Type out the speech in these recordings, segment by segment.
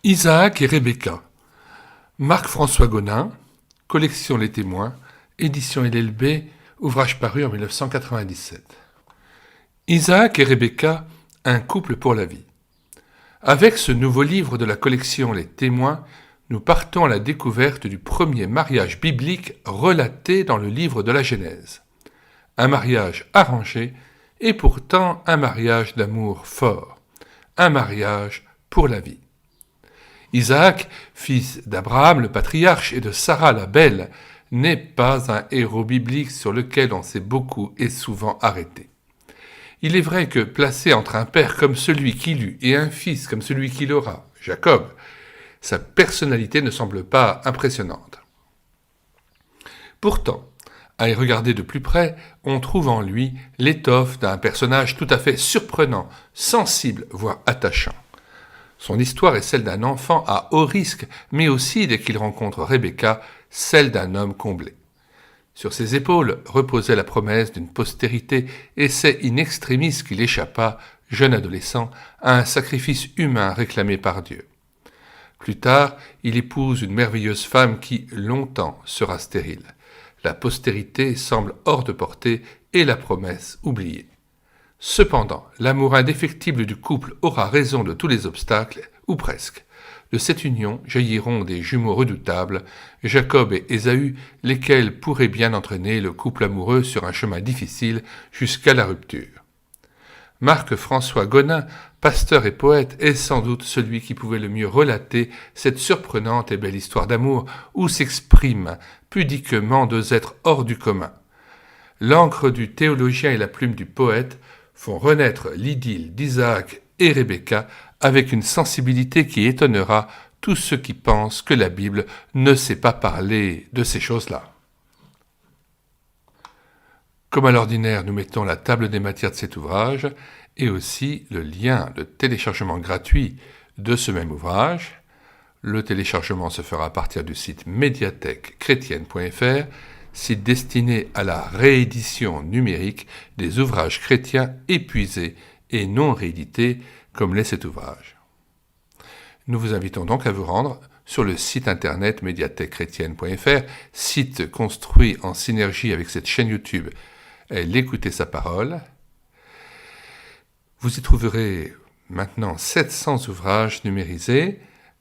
Isaac et Rebecca. Marc-François Gonin, Collection Les Témoins, édition LLB, ouvrage paru en 1997. Isaac et Rebecca, un couple pour la vie. Avec ce nouveau livre de la collection Les Témoins, nous partons à la découverte du premier mariage biblique relaté dans le livre de la Genèse. Un mariage arrangé et pourtant un mariage d'amour fort. Un mariage pour la vie. Isaac, fils d'Abraham le patriarche et de Sarah la belle, n'est pas un héros biblique sur lequel on s'est beaucoup et souvent arrêté. Il est vrai que placé entre un père comme celui qu'il eut et un fils comme celui qu'il aura, Jacob, sa personnalité ne semble pas impressionnante. Pourtant, à y regarder de plus près, on trouve en lui l'étoffe d'un personnage tout à fait surprenant, sensible, voire attachant. Son histoire est celle d'un enfant à haut risque, mais aussi, dès qu'il rencontre Rebecca, celle d'un homme comblé. Sur ses épaules reposait la promesse d'une postérité, et c'est in extremis qu'il échappa, jeune adolescent, à un sacrifice humain réclamé par Dieu. Plus tard, il épouse une merveilleuse femme qui, longtemps, sera stérile. La postérité semble hors de portée et la promesse oubliée. Cependant, l'amour indéfectible du couple aura raison de tous les obstacles, ou presque. De cette union jailliront des jumeaux redoutables, Jacob et Ésaü, lesquels pourraient bien entraîner le couple amoureux sur un chemin difficile jusqu'à la rupture. Marc-François Gonin, pasteur et poète, est sans doute celui qui pouvait le mieux relater cette surprenante et belle histoire d'amour où s'expriment pudiquement deux êtres hors du commun. L'encre du théologien et la plume du poète font renaître l'idylle d'Isaac et Rebecca avec une sensibilité qui étonnera tous ceux qui pensent que la Bible ne sait pas parler de ces choses-là. Comme à l'ordinaire, nous mettons la table des matières de cet ouvrage et aussi le lien de téléchargement gratuit de ce même ouvrage. Le téléchargement se fera à partir du site médiathèquechrétienne.fr, site destiné à la réédition numérique des ouvrages chrétiens épuisés et non réédités comme l'est cet ouvrage. Nous vous invitons donc à vous rendre sur le site internet médiathèquechrétienne.fr, site construit en synergie avec cette chaîne YouTube L'Écouter sa parole. Vous y trouverez maintenant 700 ouvrages numérisés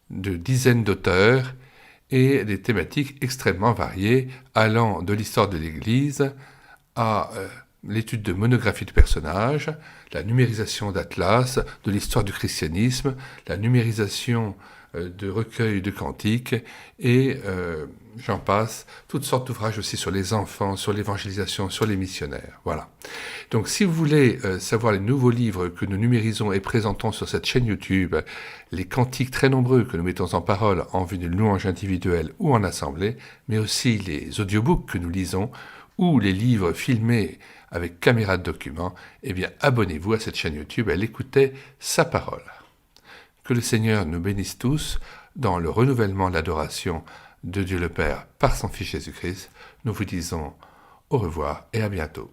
de dizaines d'auteurs et des thématiques extrêmement variées, allant de l'histoire de l'Église à l'étude de monographies de personnages, la numérisation d'atlas, de l'histoire du christianisme, la numérisation de recueils de cantiques, et j'en passe, toutes sortes d'ouvrages aussi sur les enfants, sur l'évangélisation, sur les missionnaires. Voilà. Donc si vous voulez savoir les nouveaux livres que nous numérisons et présentons sur cette chaîne YouTube, les cantiques très nombreux que nous mettons en parole en vue d'une louange individuelle ou en assemblée, mais aussi les audiobooks que nous lisons, ou les livres filmés avec caméra de document, eh bien abonnez-vous à cette chaîne YouTube, elle écoutait sa parole. Que le Seigneur nous bénisse tous dans le renouvellement de l'adoration de Dieu le Père par son Fils Jésus-Christ. Nous vous disons au revoir et à bientôt.